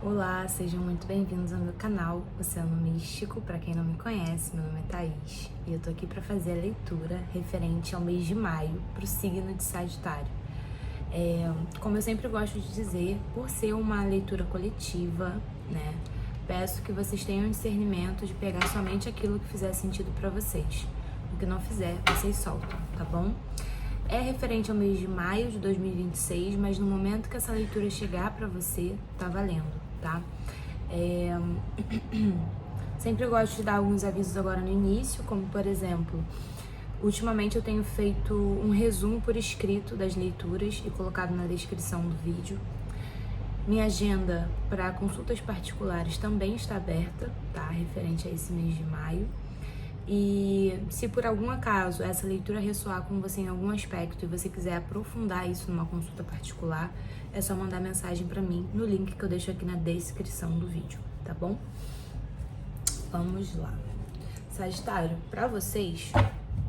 Olá, sejam muito bem-vindos ao meu canal Oceano Místico. Para quem não me conhece, meu nome é Thaís e eu tô aqui para fazer a leitura referente ao mês de maio para o signo de Sagitário. Como eu sempre gosto de dizer, por ser uma leitura coletiva, né, peço que vocês tenham discernimento de pegar somente aquilo que fizer sentido para vocês. O que não fizer, vocês soltam, tá bom? É referente ao mês de maio de 2026, mas no momento que essa leitura chegar para você, tá valendo, tá? Sempre gosto de dar alguns avisos agora no início, como por exemplo, ultimamente eu tenho feito um resumo por escrito das leituras e colocado na descrição do vídeo. Minha agenda para consultas particulares também está aberta, tá? Referente a esse mês de maio. E se por algum acaso essa leitura ressoar com você em algum aspecto e você quiser aprofundar isso numa consulta particular, é só mandar mensagem para mim no link que eu deixo aqui na descrição do vídeo, tá bom? Vamos lá. Sagitário, para vocês,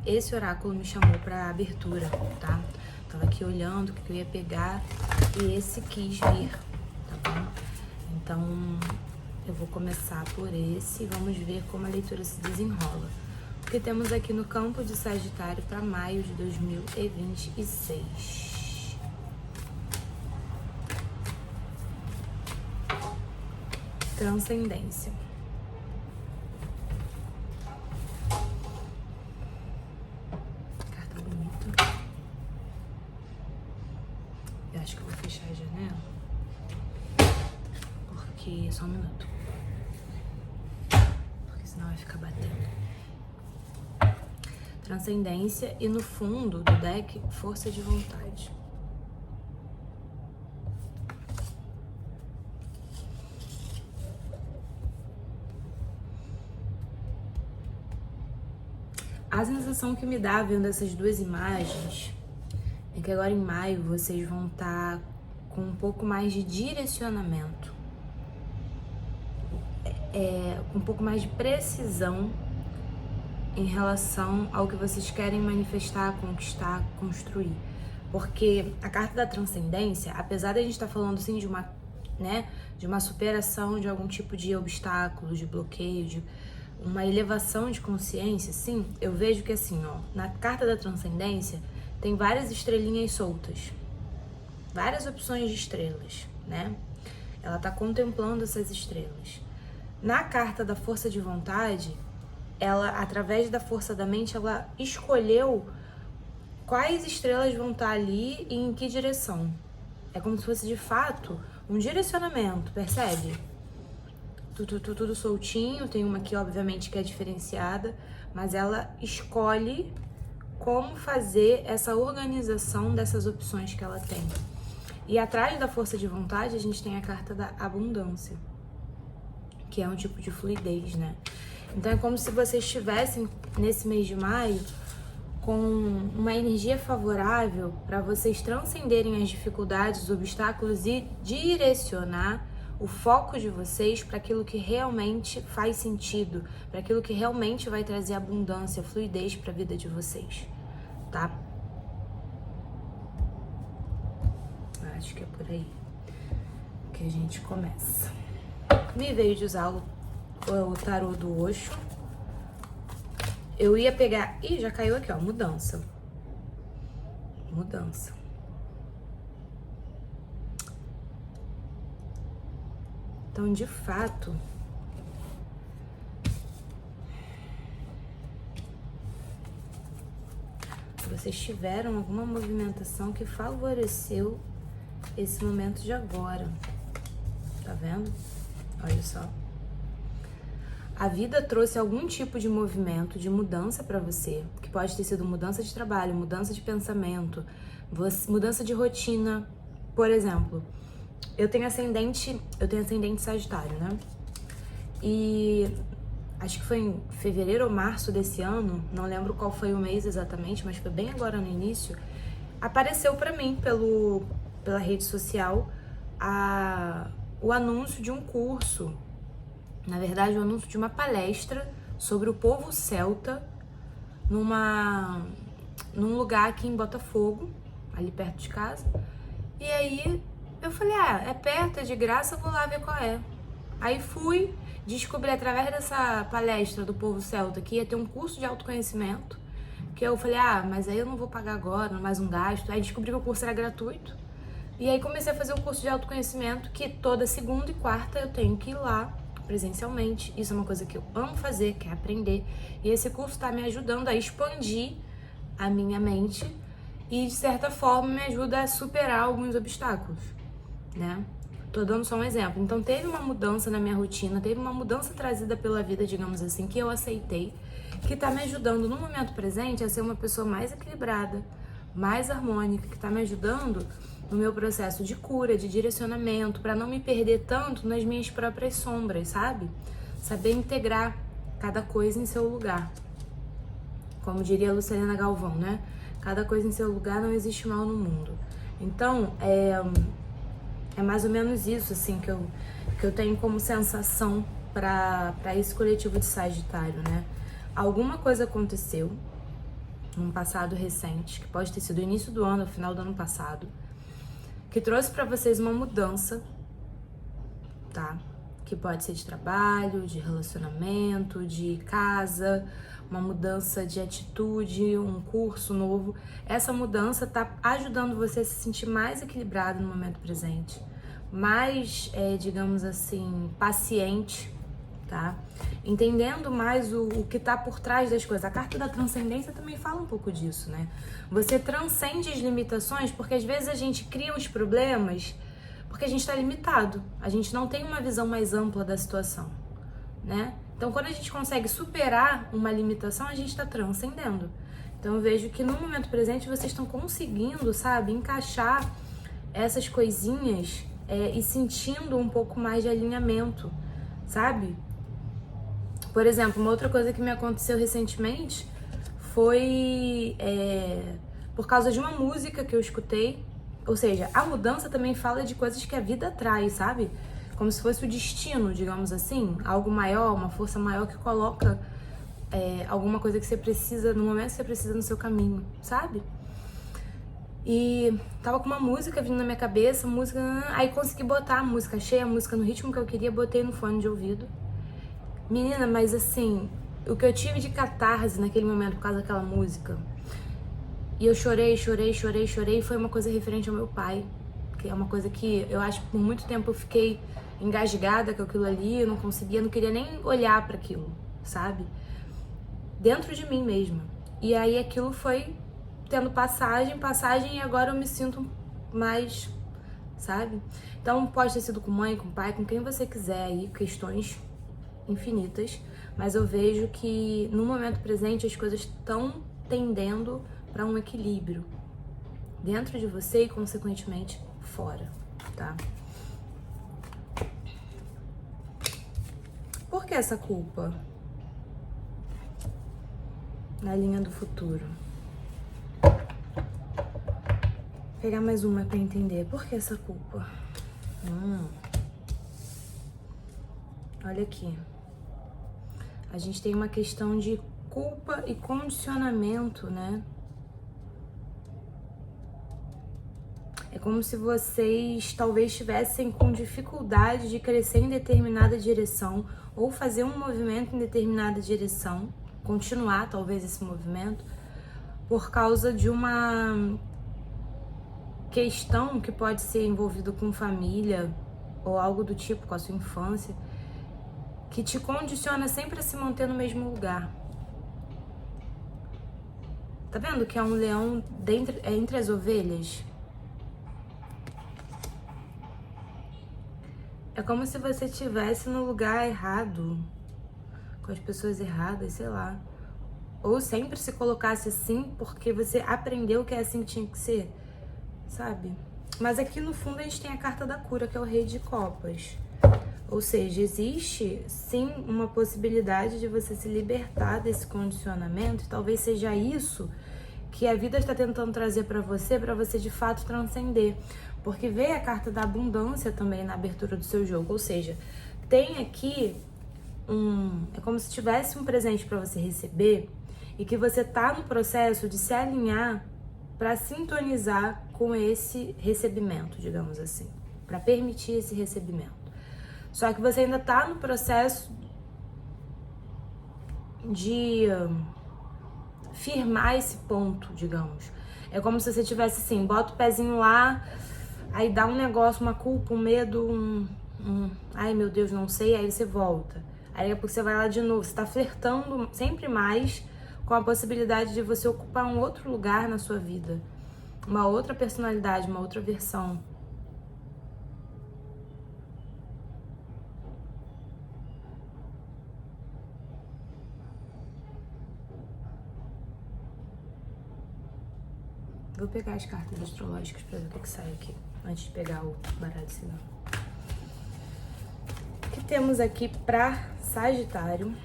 esse oráculo me chamou para abertura, tá? Tava aqui olhando o que eu ia pegar e esse quis vir, tá bom? Então, eu vou começar por esse e vamos ver como a leitura se desenrola. O que temos aqui no campo de Sagitário para maio de 2026. Transcendência. Carta bonita. Eu acho que eu vou fechar a janela. Porque... só um minuto. Porque senão vai ficar batendo. Transcendência e no fundo do deck, força de vontade. A sensação que me dá vendo essas duas imagens é que agora em maio vocês vão estar com um pouco mais de direcionamento, com um pouco mais de precisão em relação ao que vocês querem manifestar, conquistar, construir. Porque a carta da transcendência, apesar de a gente estar falando assim de uma superação de algum tipo de obstáculo, de bloqueio, de uma elevação de consciência, sim, eu vejo que assim, ó, na carta da transcendência tem várias estrelinhas soltas, várias opções de estrelas, né? Ela tá contemplando essas estrelas. Na carta da força de vontade, ela, através da força da mente, ela escolheu quais estrelas vão estar ali e em que direção. É como se fosse, de fato, um direcionamento, percebe? Tudo soltinho, tem uma aqui, obviamente, que é diferenciada, mas ela escolhe como fazer essa organização dessas opções que ela tem. E atrás da força de vontade, a gente tem a carta da abundância, que é um tipo de fluidez, né? Então é como se vocês estivessem nesse mês de maio com uma energia favorável para vocês transcenderem as dificuldades, os obstáculos e direcionar o foco de vocês para aquilo que realmente faz sentido, para aquilo que realmente vai trazer abundância, fluidez para a vida de vocês, tá? Acho que é por aí que a gente começa. Me veio de usar o tarô do Osho. Eu ia pegar... Ih, já caiu aqui, ó, mudança. Mudança. Então, de fato, vocês tiveram alguma movimentação que favoreceu esse momento de agora. Tá vendo? Olha só. A vida trouxe algum tipo de movimento, de mudança para você, que pode ter sido mudança de trabalho, mudança de pensamento, mudança de rotina. Por exemplo, eu tenho ascendente Sagitário, né? E acho que foi em fevereiro ou março desse ano, não lembro qual foi o mês exatamente, mas foi bem agora no início, apareceu para mim pela rede social o anúncio de um curso. Na verdade, o anúncio de uma palestra sobre o povo celta num lugar aqui em Botafogo, ali perto de casa. E aí Eu falei, é perto, é de graça, eu vou lá ver qual é. Aí fui, descobri através dessa palestra do Povo Celta que ia ter um curso de autoconhecimento, que eu falei, mas aí eu não vou pagar agora, mais um gasto. Aí descobri que o curso era gratuito. E aí comecei a fazer o curso de autoconhecimento, que toda segunda e quarta eu tenho que ir lá presencialmente. Isso é uma coisa que eu amo fazer, que é aprender. E esse curso está me ajudando a expandir a minha mente e, de certa forma, me ajuda a superar alguns obstáculos, né? Tô dando só um exemplo. Então, teve uma mudança na minha rotina, teve uma mudança trazida pela vida, digamos assim, que eu aceitei, que tá me ajudando no momento presente a ser uma pessoa mais equilibrada, mais harmônica, que tá me ajudando no meu processo de cura, de direcionamento, para não me perder tanto nas minhas próprias sombras, sabe? Saber integrar cada coisa em seu lugar. Como diria a Lucilena Galvão, né? Cada coisa em seu lugar, não existe mal no mundo. Então, é mais ou menos isso, assim, que eu tenho como sensação para esse coletivo de Sagitário, né? Alguma coisa aconteceu num passado recente, que pode ter sido o início do ano, o final do ano passado, que trouxe para vocês uma mudança, tá? Que pode ser de trabalho, de relacionamento, de casa, uma mudança de atitude, um curso novo. Essa mudança tá ajudando você a se sentir mais equilibrado no momento presente, mais, digamos assim, paciente, tá? Entendendo mais o que tá por trás das coisas. A carta da transcendência também fala um pouco disso, né? Você transcende as limitações, porque às vezes a gente cria uns problemas porque a gente tá limitado. A gente não tem uma visão mais ampla da situação, né? Então, quando a gente consegue superar uma limitação, a gente tá transcendendo. Então, eu vejo que no momento presente vocês estão conseguindo, sabe, encaixar essas coisinhas e sentindo um pouco mais de alinhamento, sabe? Por exemplo, uma outra coisa que me aconteceu recentemente foi por causa de uma música que eu escutei. Ou seja, a mudança também fala de coisas que a vida traz, sabe? Como se fosse o destino, digamos assim. Algo maior, uma força maior que coloca alguma coisa que você precisa, no momento que você precisa no seu caminho, sabe? E tava com uma música vindo na minha cabeça, aí consegui botar a música, achei a música no ritmo que eu queria, botei no fone de ouvido. Menina, mas assim, o que eu tive de catarse naquele momento por causa daquela música, e eu chorei, e foi uma coisa referente ao meu pai, que é uma coisa que eu acho que por muito tempo eu fiquei engasgada com aquilo ali, eu não conseguia, não queria nem olhar para aquilo, sabe? Dentro de mim mesma. E aí aquilo foi tendo passagem, e agora eu me sinto mais, sabe? Então pode ter sido com mãe, com pai, com quem você quiser aí, questões infinitas, mas eu vejo que no momento presente as coisas estão tendendo para um equilíbrio dentro de você e consequentemente fora, tá? Por que essa culpa na linha do futuro? Vou pegar mais uma para entender. Por que essa culpa? Olha aqui. A gente tem uma questão de culpa e condicionamento, né? É como se vocês talvez estivessem com dificuldade de crescer em determinada direção ou fazer um movimento em determinada direção, continuar talvez esse movimento, por causa de uma questão que pode ser envolvida com família ou algo do tipo, com a sua infância, que te condiciona sempre a se manter no mesmo lugar. Tá vendo que é um leão entre as ovelhas? É como se você estivesse no lugar errado, com as pessoas erradas, sei lá. Ou sempre se colocasse assim porque você aprendeu que é assim que tinha que ser, sabe? Mas aqui no fundo a gente tem a carta da cura, que é o Rei de Copas. Ou seja, existe sim uma possibilidade de você se libertar desse condicionamento, e talvez seja isso que a vida está tentando trazer para você de fato transcender. Porque veio a carta da abundância também na abertura do seu jogo. Ou seja, tem aqui é como se tivesse um presente para você receber e que você tá no processo de se alinhar para sintonizar com esse recebimento, digamos assim. para permitir esse recebimento. Só que você ainda tá no processo de firmar esse ponto, digamos. É como se você tivesse assim, bota o pezinho lá, aí dá um negócio, uma culpa, um medo, ai meu Deus, não sei, aí você volta. Aí depois você vai lá de novo, você tá flertando sempre mais com a possibilidade de você ocupar um outro lugar na sua vida. Uma outra personalidade, uma outra versão. Vou pegar as cartas astrológicas pra ver o que sai aqui, antes de pegar o baralho sinal. O que temos aqui pra Sagitário?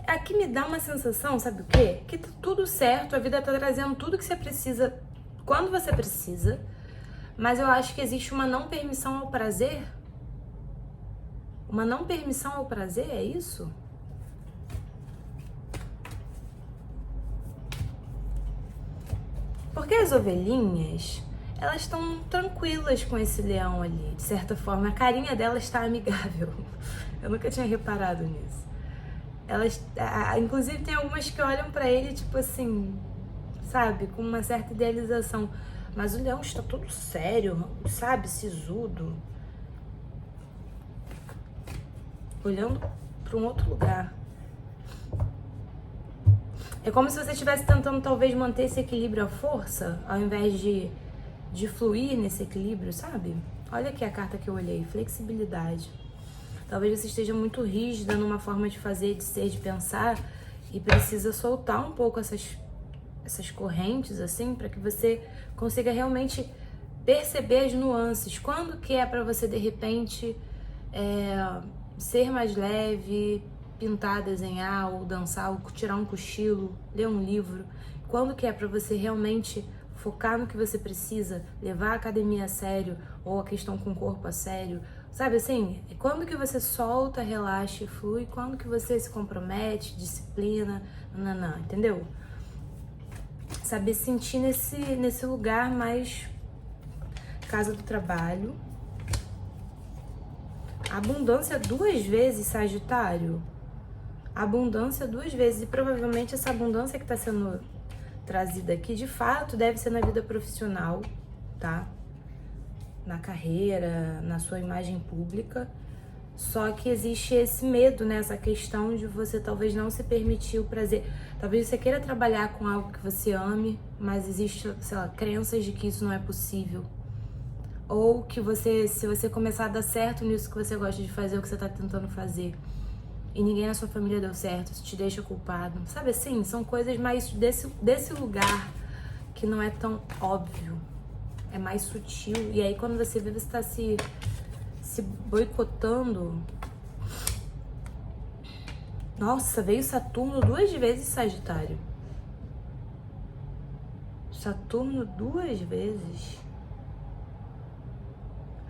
Aqui me dá uma sensação, sabe o quê? Que tá tudo certo, a vida tá trazendo tudo que você precisa, quando você precisa, mas eu acho que existe uma não permissão ao prazer. Uma não permissão ao prazer, é isso? Porque as ovelhinhas, elas estão tranquilas com esse leão ali, de certa forma. A carinha dela está amigável. Eu nunca tinha reparado nisso. Elas, inclusive, tem algumas que olham pra ele, tipo assim, sabe, com uma certa idealização. Mas o leão está todo sério, sabe, sisudo. Olhando pra um outro lugar. É como se você estivesse tentando, talvez, manter esse equilíbrio à força, ao invés de fluir nesse equilíbrio, sabe? Olha aqui a carta que eu olhei, flexibilidade. Talvez você esteja muito rígida numa forma de fazer, de ser, de pensar, e precisa soltar um pouco essas correntes, assim, para que você consiga realmente perceber as nuances. Quando que é para você, de repente, ser mais leve, pintar, desenhar, ou dançar, ou tirar um cochilo, ler um livro. Quando que é para você realmente focar no que você precisa, levar a academia a sério, ou a questão com o corpo a sério. Sabe assim, quando que você solta, relaxa e flui, quando que você se compromete, disciplina, nananã, entendeu? Saber sentir nesse lugar mais casa do trabalho. Abundância 2 vezes, Sagitário. Abundância 2 vezes, e provavelmente essa abundância que está sendo trazida aqui, de fato, deve ser na vida profissional, tá? Na carreira, na sua imagem pública. Só que existe esse medo, né? Essa questão de você talvez não se permitir o prazer. Talvez você queira trabalhar com algo que você ame, mas existe, sei lá, crenças de que isso não é possível. Ou que você, se você começar a dar certo nisso que você gosta de fazer, o que você tá tentando fazer, e ninguém na sua família deu certo, isso te deixa culpado. Sabe assim? São coisas mais desse lugar que não é tão óbvio. É mais sutil. E aí quando você vê, você tá se boicotando. Nossa, veio Saturno 2 vezes, Sagitário. Saturno 2 vezes.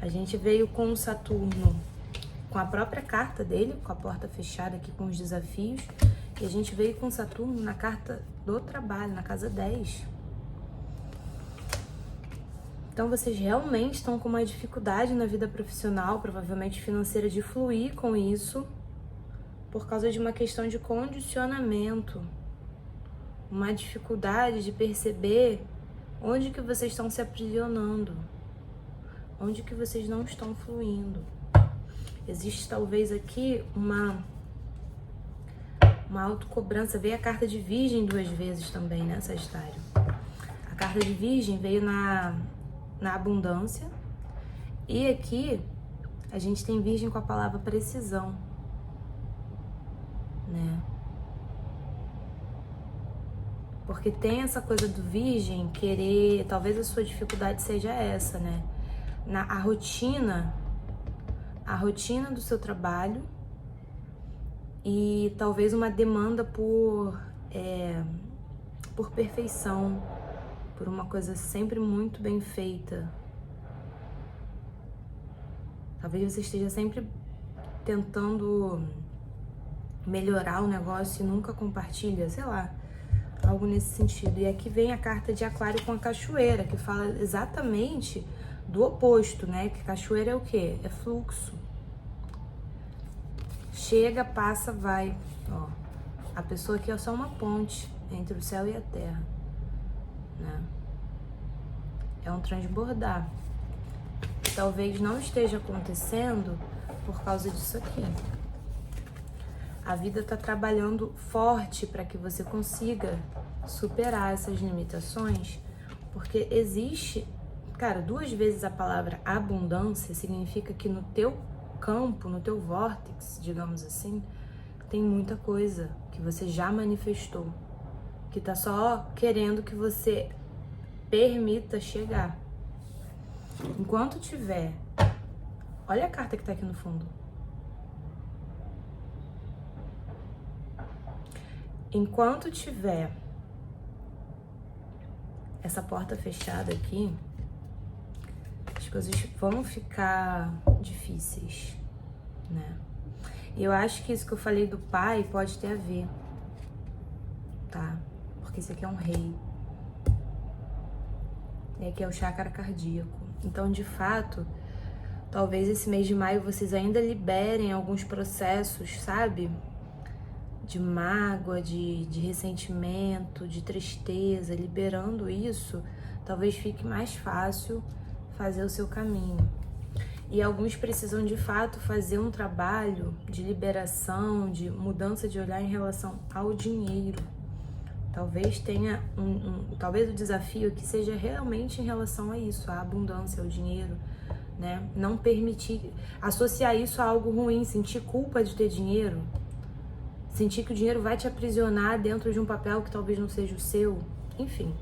A gente veio com o Saturno, com a própria carta dele, com a porta fechada aqui, com os desafios. E a gente veio com o Saturno na carta do trabalho, na casa 10. Então vocês realmente estão com uma dificuldade na vida profissional, provavelmente financeira, de fluir com isso, por causa de uma questão de condicionamento. Uma dificuldade de perceber onde que vocês estão se aprisionando, onde que vocês não estão fluindo. Existe talvez aqui uma autocobrança. Veio a carta de Virgem 2 vezes também, né, Sagitário? A carta de Virgem veio na abundância. E aqui a gente tem Virgem com a palavra precisão, né? Porque tem essa coisa do Virgem querer, talvez a sua dificuldade seja essa, né? A rotina do seu trabalho e talvez uma demanda por perfeição, por uma coisa sempre muito bem feita. Talvez você esteja sempre tentando melhorar o negócio e nunca compartilha, sei lá. Algo nesse sentido. E aqui vem a carta de Aquário com a cachoeira, que fala exatamente do oposto, né? Que cachoeira é o quê? É fluxo. Chega, passa, vai. Ó, a pessoa aqui é só uma ponte entre o céu e a terra, né? É um transbordar. Talvez não esteja acontecendo por causa disso aqui. A vida tá trabalhando forte para que você consiga superar essas limitações, porque existe, cara, 2 vezes a palavra abundância significa que no teu campo, no teu vórtice, digamos assim, tem muita coisa que você já manifestou, que tá só querendo que você permita chegar. Enquanto tiver, olha a carta que tá aqui no fundo. Enquanto tiver essa porta fechada aqui, as coisas vão ficar difíceis, né? E eu acho que isso que eu falei do pai pode ter a ver, tá? Porque esse aqui é um rei. E aqui é o chakra cardíaco. Então, de fato, talvez esse mês de maio vocês ainda liberem alguns processos, sabe? De mágoa, de ressentimento, de tristeza. Liberando isso, talvez fique mais fácil fazer o seu caminho. E alguns precisam de fato fazer um trabalho de liberação, de mudança de olhar em relação ao dinheiro. Talvez tenha talvez o desafio aqui seja realmente em relação a isso, à abundância, ao dinheiro, né? Não permitir associar isso a algo ruim, sentir culpa de ter dinheiro, sentir que o dinheiro vai te aprisionar dentro de um papel que talvez não seja o seu. Enfim,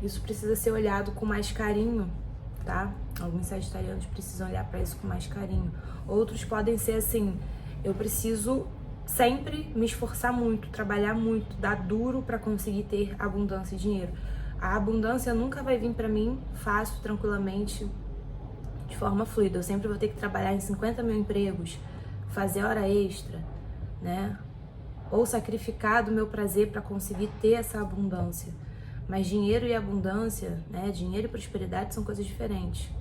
isso precisa ser olhado com mais carinho, tá? Alguns sagitarianos precisam olhar para isso com mais carinho. Outros podem ser assim, eu preciso sempre me esforçar muito, trabalhar muito, dar duro para conseguir ter abundância e dinheiro. A abundância nunca vai vir para mim fácil, tranquilamente, de forma fluida. Eu sempre vou ter que trabalhar em 50 mil empregos, fazer hora extra, né? Ou sacrificar do meu prazer para conseguir ter essa abundância. Mas dinheiro e abundância, né? Dinheiro e prosperidade são coisas diferentes.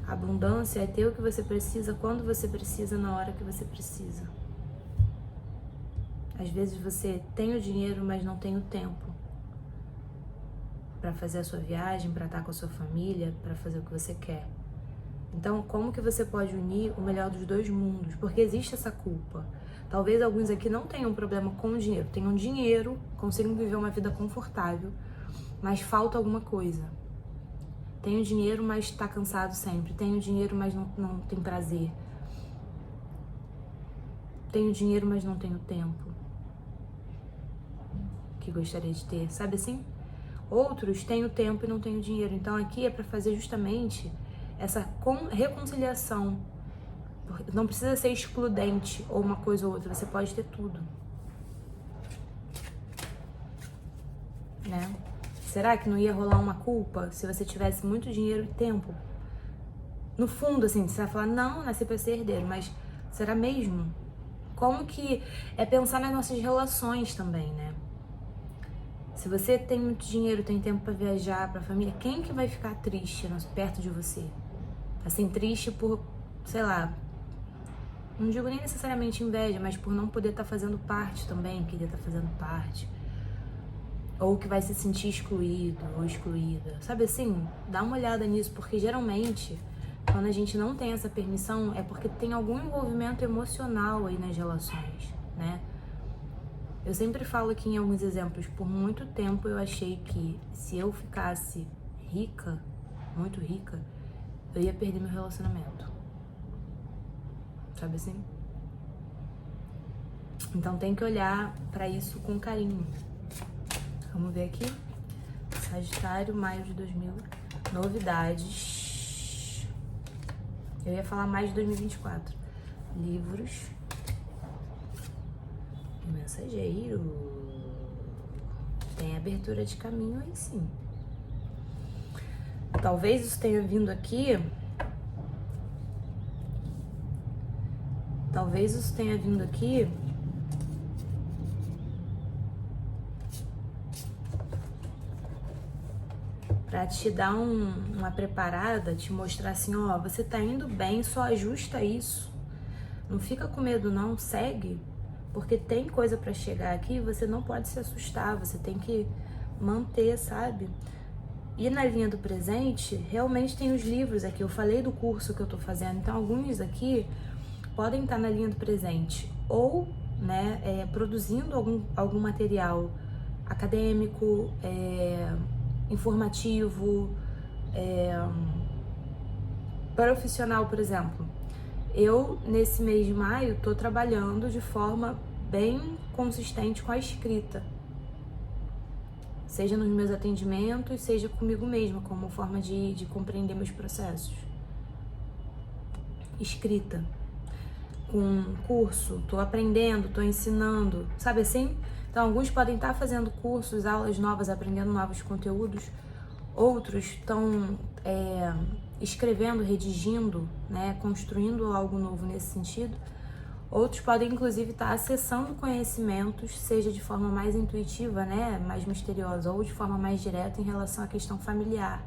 A abundância é ter o que você precisa, quando você precisa, na hora que você precisa. Às vezes você tem o dinheiro, mas não tem o tempo para fazer a sua viagem, para estar com a sua família, para fazer o que você quer. Então, como que você pode unir o melhor dos 2 mundos? Porque existe essa culpa. Talvez alguns aqui não tenham problema com o dinheiro. Tenham dinheiro, consigam viver uma vida confortável, mas falta alguma coisa. Tenho dinheiro, mas tá cansado sempre. Tenho dinheiro, mas não tem prazer. Tenho dinheiro, mas não tenho tempo que gostaria de ter, sabe assim? Outros têm o tempo e não têm o dinheiro. Então aqui é para fazer justamente essa reconciliação. Não precisa ser excludente ou uma coisa ou outra, você pode ter tudo, né? Será que não ia rolar uma culpa se você tivesse muito dinheiro e tempo? No fundo, assim, você vai falar, não, nasci pra ser herdeiro, mas será mesmo? Como que é pensar nas nossas relações também, né? Se você tem muito dinheiro, tem tempo pra viajar, pra família, quem que vai ficar triste perto de você? Assim, triste por, sei lá, não digo nem necessariamente inveja, mas por não poder estar fazendo parte também, querer estar fazendo parte. Ou que vai se sentir excluído ou excluída. Sabe assim? Dá uma olhada nisso, porque geralmente, quando a gente não tem essa permissão, é porque tem algum envolvimento emocional aí nas relações, né? Eu sempre falo aqui em alguns exemplos, por muito tempo eu achei que se eu ficasse rica, muito rica, eu ia perder meu relacionamento. Sabe assim? Então tem que olhar pra isso com carinho. Vamos ver aqui. Sagitário, maio de 2000. Novidades. Eu ia falar mais de 2024. Livros. Mensageiro. Tem abertura de caminho aí sim. Talvez isso tenha vindo aqui. Talvez isso tenha vindo aqui para te dar uma preparada, te mostrar assim, ó, você tá indo bem, só ajusta isso. Não fica com medo não, segue, porque tem coisa para chegar aqui, você não pode se assustar, você tem que manter, sabe? E na linha do presente, realmente tem os livros aqui, eu falei do curso que eu tô fazendo, então alguns aqui podem estar na linha do presente, ou, né, produzindo algum material acadêmico, informativo, profissional, por exemplo. Eu, nesse mês de maio, tô trabalhando de forma bem consistente com a escrita. Seja nos meus atendimentos, seja comigo mesma, como forma de compreender meus processos. Escrita. Com curso, tô aprendendo, tô ensinando, sabe assim? Então, alguns podem estar fazendo cursos, aulas novas, aprendendo novos conteúdos. Outros estão escrevendo, redigindo, né, construindo algo novo nesse sentido. Outros podem, inclusive, estar acessando conhecimentos, seja de forma mais intuitiva, né, mais misteriosa, ou de forma mais direta em relação à questão familiar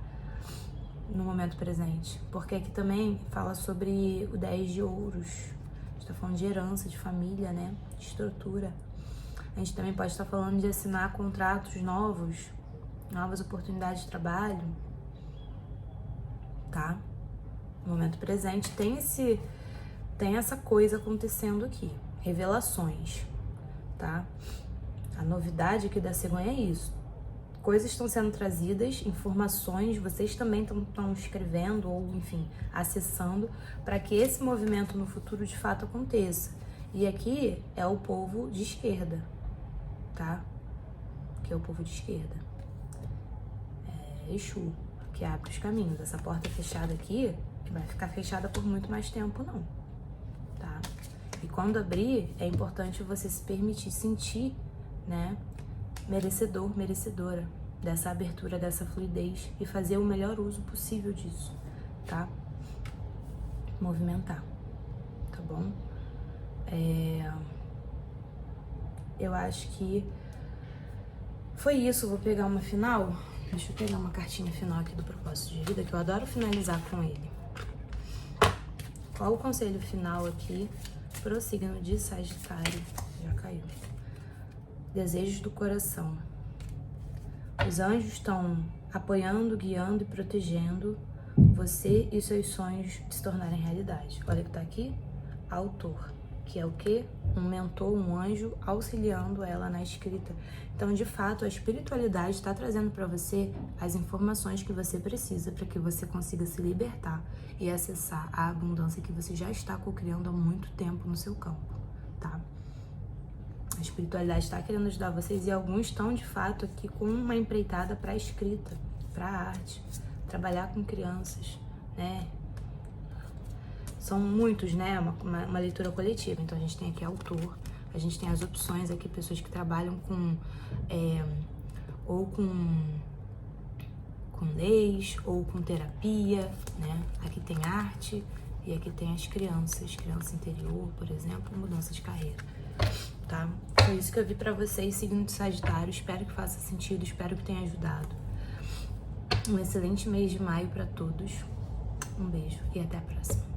no momento presente. Porque aqui também fala sobre o 10 de ouros. A gente está falando de herança, de família, né, de estrutura. A gente também pode estar falando de assinar contratos novos, novas oportunidades de trabalho, tá? No momento presente tem essa coisa acontecendo aqui, revelações, tá? A novidade aqui da cegonha é isso. Coisas estão sendo trazidas, informações, vocês também estão escrevendo ou, enfim, acessando para que esse movimento no futuro de fato aconteça. E aqui é o povo de esquerda, tá? Que é o povo de esquerda. Exu, que abre os caminhos. Essa porta fechada aqui, que vai ficar fechada por muito mais tempo, não, tá? E quando abrir, é importante você se permitir sentir, né, merecedor, merecedora dessa abertura, dessa fluidez e fazer o melhor uso possível disso, tá? Movimentar, tá bom? Eu acho que foi isso. Vou pegar uma final. Deixa eu pegar uma cartinha final aqui do propósito de vida, que eu adoro finalizar com ele. Qual o conselho final aqui pro signo de Sagitário? Já caiu. Desejos do coração. Os anjos estão apoiando, guiando e protegendo você e seus sonhos de se tornarem realidade. Olha que tá aqui, autor, que é o quê? Um mentor, um anjo auxiliando ela na escrita. Então, de fato, a espiritualidade está trazendo para você as informações que você precisa para que você consiga se libertar e acessar a abundância que você já está cocriando há muito tempo no seu campo, tá? A espiritualidade está querendo ajudar vocês e alguns estão, de fato, aqui com uma empreitada para a escrita, para a arte, trabalhar com crianças, né? São muitos, né? Uma leitura coletiva. Então, a gente tem aqui autor, a gente tem as opções aqui, pessoas que trabalham com leis, ou com terapia, né? Aqui tem arte e aqui tem as crianças, criança interior, por exemplo, mudança de carreira, tá? Foi isso que eu vi pra vocês, signo de Sagitário. Espero que faça sentido, espero que tenha ajudado. Um excelente mês de maio pra todos. Um beijo e até a próxima.